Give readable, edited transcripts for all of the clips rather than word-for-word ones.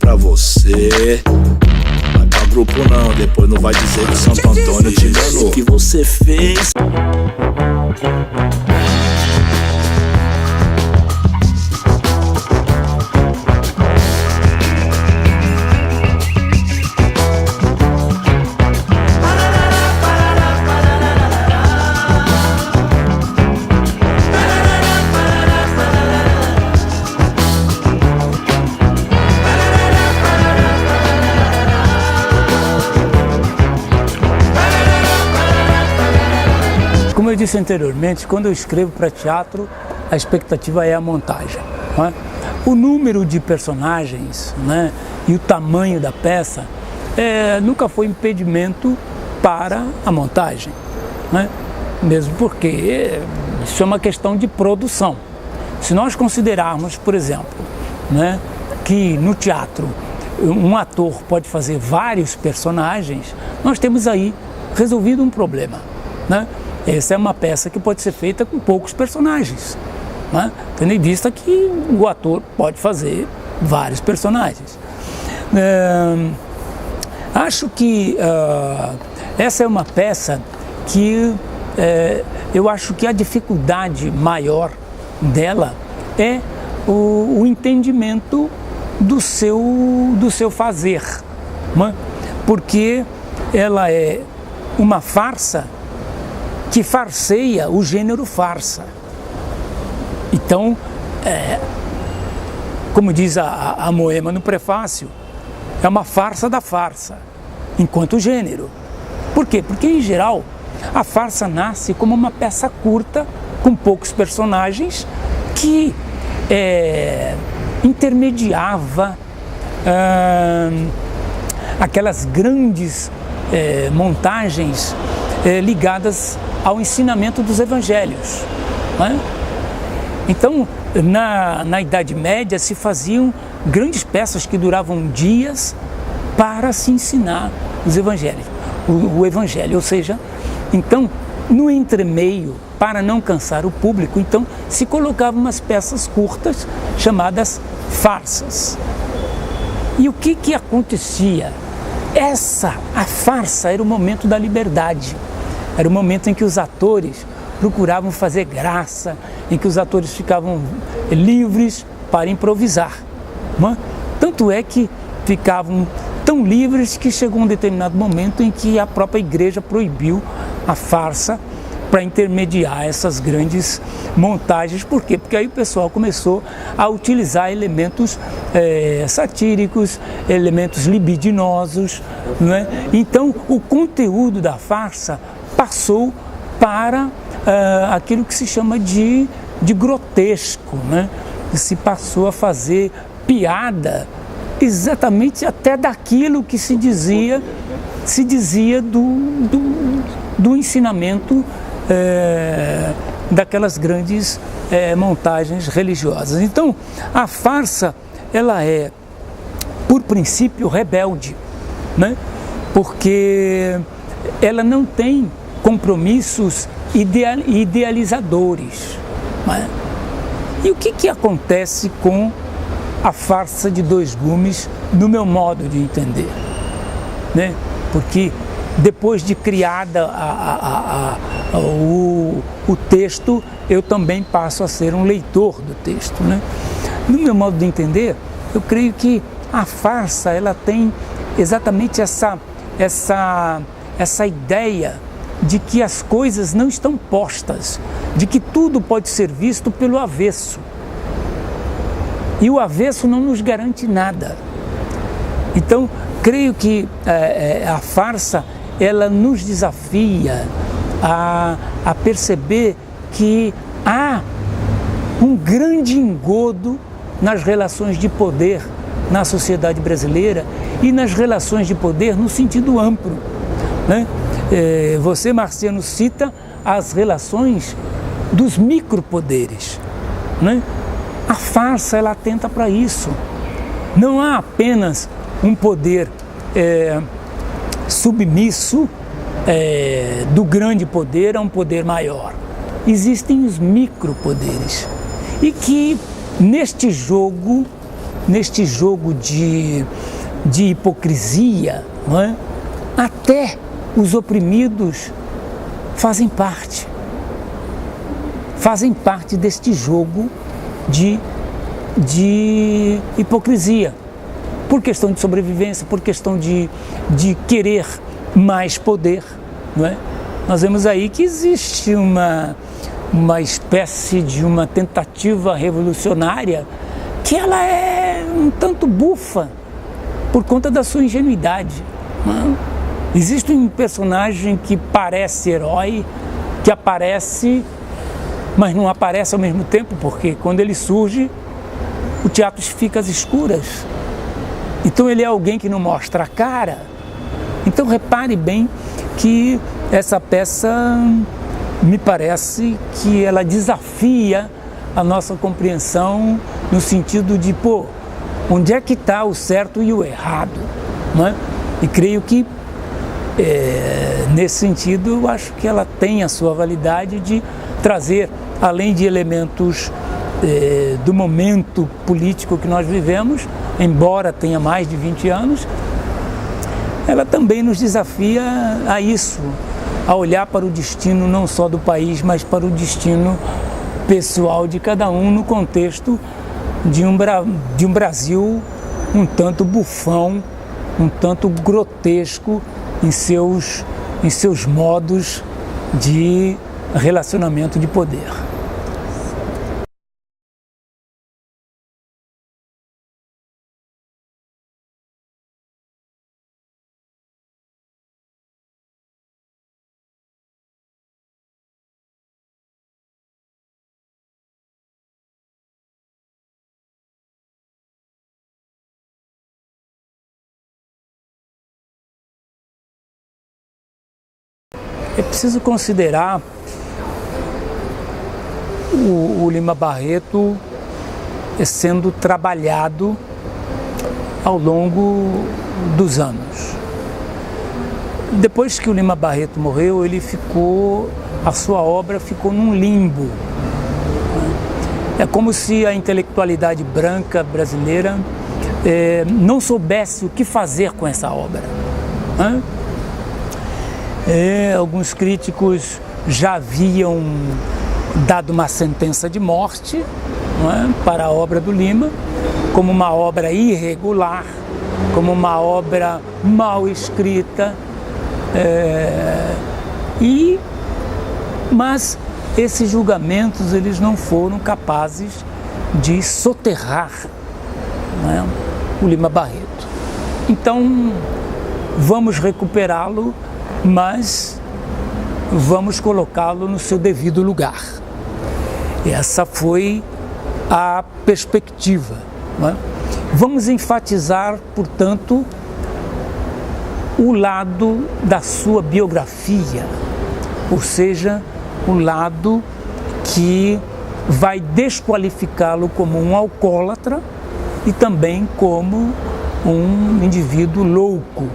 pra você. Vai pra grupo não, depois não vai dizer que Santo Antônio te enganou. O que você fez? Como eu disse anteriormente, quando eu escrevo para teatro, a expectativa é a montagem, não é? O número de personagens, né, e o tamanho da peça nunca foi impedimento para a montagem, né? Mesmo porque isso é uma questão de produção. Se nós considerarmos, por exemplo, né, que no teatro um ator pode fazer vários personagens, nós temos aí resolvido um problema, né? Essa é uma peça que pode ser feita com poucos personagens, né? Tendo em vista que o ator pode fazer vários personagens. Acho que essa é uma peça que eu acho que a dificuldade maior dela é o entendimento do seu fazer, né? Porque ela é uma farsa que farseia o gênero farsa. Então, como diz a Moema no prefácio, é uma farsa da farsa, enquanto gênero. Por quê? Porque, em geral, a farsa nasce como uma peça curta, com poucos personagens, que intermediava aquelas grandes montagens ligadas ao ensinamento dos evangelhos, né? Então, na Idade Média se faziam grandes peças que duravam dias para se ensinar os evangelhos, o evangelho, ou seja, então, no entremeio, para não cansar o público, então se colocavam umas peças curtas chamadas farsas. E o que acontecia? A farsa era o momento da liberdade. Era o momento em que os atores procuravam fazer graça, em que os atores ficavam livres para improvisar, né? Tanto é que ficavam tão livres que chegou um determinado momento em que a própria igreja proibiu a farsa para intermediar essas grandes montagens. Por quê? Porque aí o pessoal começou a utilizar elementos satíricos, elementos libidinosos, não é? Então o conteúdo da farsa passou para aquilo que se chama de grotesco, né? Se passou a fazer piada exatamente até daquilo que se dizia do ensinamento daquelas grandes montagens religiosas. Então, a farsa, ela é, por princípio, rebelde, né? Porque ela não tem compromissos idealizadores, né? E o que acontece com a farsa de dois gumes, no meu modo de entender, né? Porque depois de criada o texto, eu também passo a ser um leitor do texto, né? No meu modo de entender, eu creio que a farsa, ela tem exatamente essa ideia de que as coisas não estão postas, de que tudo pode ser visto pelo avesso. E o avesso não nos garante nada. Então, creio que a farsa, ela nos desafia a perceber que há um grande engodo nas relações de poder na sociedade brasileira e nas relações de poder no sentido amplo, né? Você, Marciano, cita as relações dos micropoderes, né? A farsa, ela atenta para isso. Não há apenas um poder submisso do grande poder a um poder maior. Existem os micropoderes e que neste jogo neste jogo de hipocrisia, não é? Até os oprimidos fazem parte deste jogo de hipocrisia, por questão de sobrevivência, por questão de querer mais poder, não é? Nós vemos aí que existe uma espécie de uma tentativa revolucionária que ela é um tanto bufa por conta da sua ingenuidade, não é? Existe um personagem que parece herói, que aparece, mas não aparece ao mesmo tempo, porque quando ele surge, o teatro fica às escuras. Então ele é alguém que não mostra a cara. Então repare bem que essa peça me parece que ela desafia a nossa compreensão no sentido de, onde é que está o certo e o errado, não é? E creio que nesse sentido eu acho que ela tem a sua validade de trazer, além de elementos do momento político que nós vivemos, embora tenha mais de 20 anos, ela também nos desafia a isso, a olhar para o destino não só do país, mas para o destino pessoal de cada um no contexto de um Brasil um tanto bufão, um tanto grotesco em seus modos de relacionamento de poder. É preciso considerar o Lima Barreto sendo trabalhado ao longo dos anos. Depois que o Lima Barreto morreu, a sua obra ficou num limbo. É como se a intelectualidade branca brasileira não soubesse o que fazer com essa obra. Alguns críticos já haviam dado uma sentença de morte, para a obra do Lima, como uma obra irregular, como uma obra mal escrita, mas esses julgamentos eles não foram capazes de soterrar, o Lima Barreto. Então vamos recuperá-lo, mas vamos colocá-lo no seu devido lugar. Essa foi a perspectiva. Vamos enfatizar, portanto, o lado da sua biografia, ou seja, o lado que vai desqualificá-lo como um alcoólatra e também como um indivíduo louco,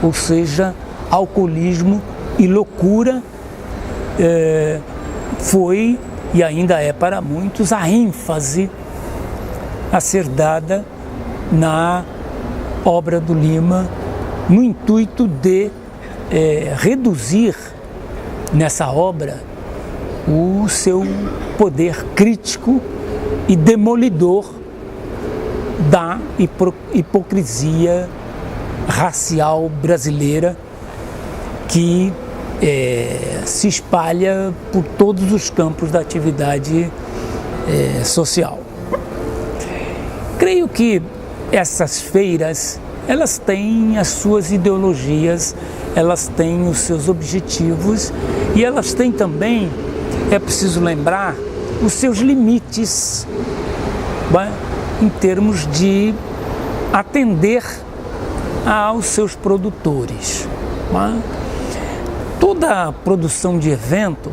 ou seja, alcoolismo e loucura foi e ainda é para muitos a ênfase a ser dada na obra do Lima, no intuito de reduzir nessa obra o seu poder crítico e demolidor da hipocrisia racial brasileira que se espalha por todos os campos da atividade social. Creio que essas feiras, elas têm as suas ideologias, elas têm os seus objetivos e elas têm também, é preciso lembrar, os seus limites, em termos de atender aos seus produtores. Toda a produção de evento,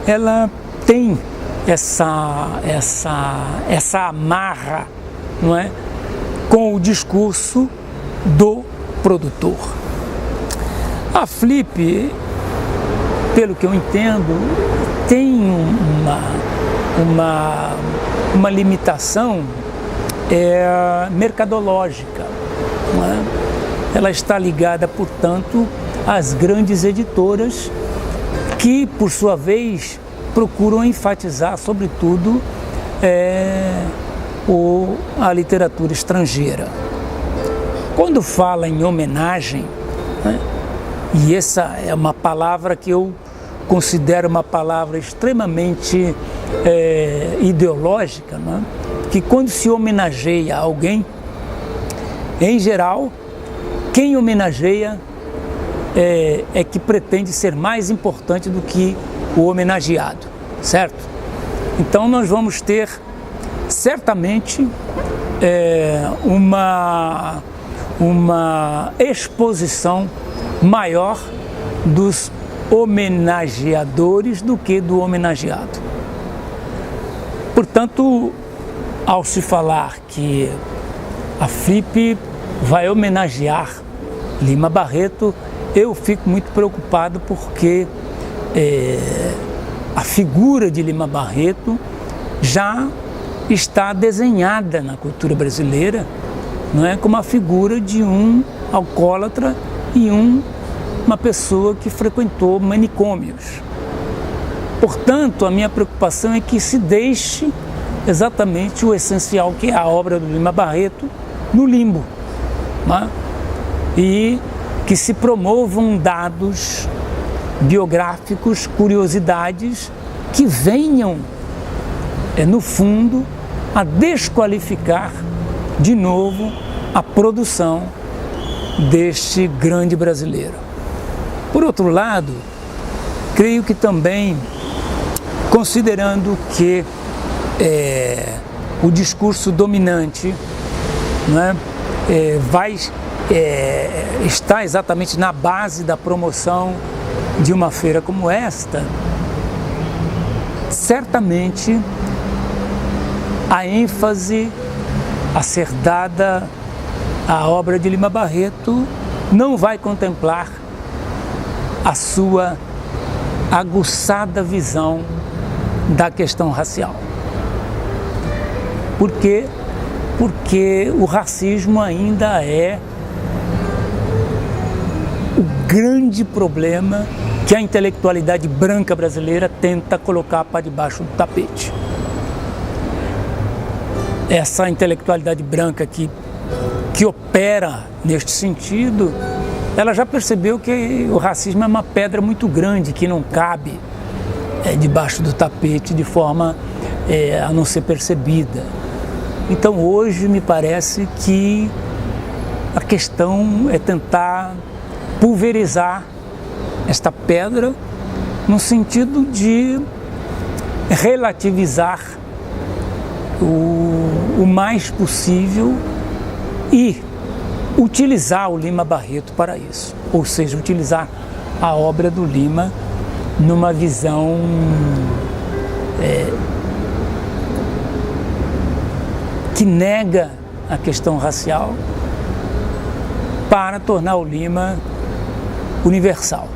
ela tem essa amarra, não é, com o discurso do produtor. A Flip, pelo que eu entendo, tem uma limitação mercadológica, não é? Ela está ligada, portanto, às grandes editoras que, por sua vez, procuram enfatizar, sobretudo, a literatura estrangeira. Quando fala em homenagem, né, e essa é uma palavra que eu considero uma palavra extremamente ideológica, né, que quando se homenageia alguém, em geral, quem homenageia é que pretende ser mais importante do que o homenageado, certo? Então nós vamos ter certamente uma exposição maior dos homenageadores do que do homenageado. Portanto, ao se falar que a FLIP vai homenagear Lima Barreto, eu fico muito preocupado porque a figura de Lima Barreto já está desenhada na cultura brasileira, não é, como a figura de um alcoólatra e uma pessoa que frequentou manicômios. Portanto, a minha preocupação é que se deixe exatamente o essencial, que é a obra do Lima Barreto, no limbo, né? E que se promovam dados biográficos, curiosidades que venham, no fundo, a desqualificar de novo a produção deste grande brasileiro. Por outro lado, creio que também, considerando que o discurso dominante, né, está exatamente na base da promoção de uma feira como esta, certamente a ênfase a ser dada à obra de Lima Barreto não vai contemplar a sua aguçada visão da questão racial. Por quê? Porque o racismo ainda é o grande problema que a intelectualidade branca brasileira tenta colocar para debaixo do tapete. Essa intelectualidade branca que opera neste sentido, ela já percebeu que o racismo é uma pedra muito grande que não cabe debaixo do tapete de forma a não ser percebida. Então hoje me parece que a questão é tentar pulverizar esta pedra no sentido de relativizar o mais possível e utilizar o Lima Barreto para isso, ou seja, utilizar a obra do Lima numa visão que nega a questão racial para tornar o Lima universal.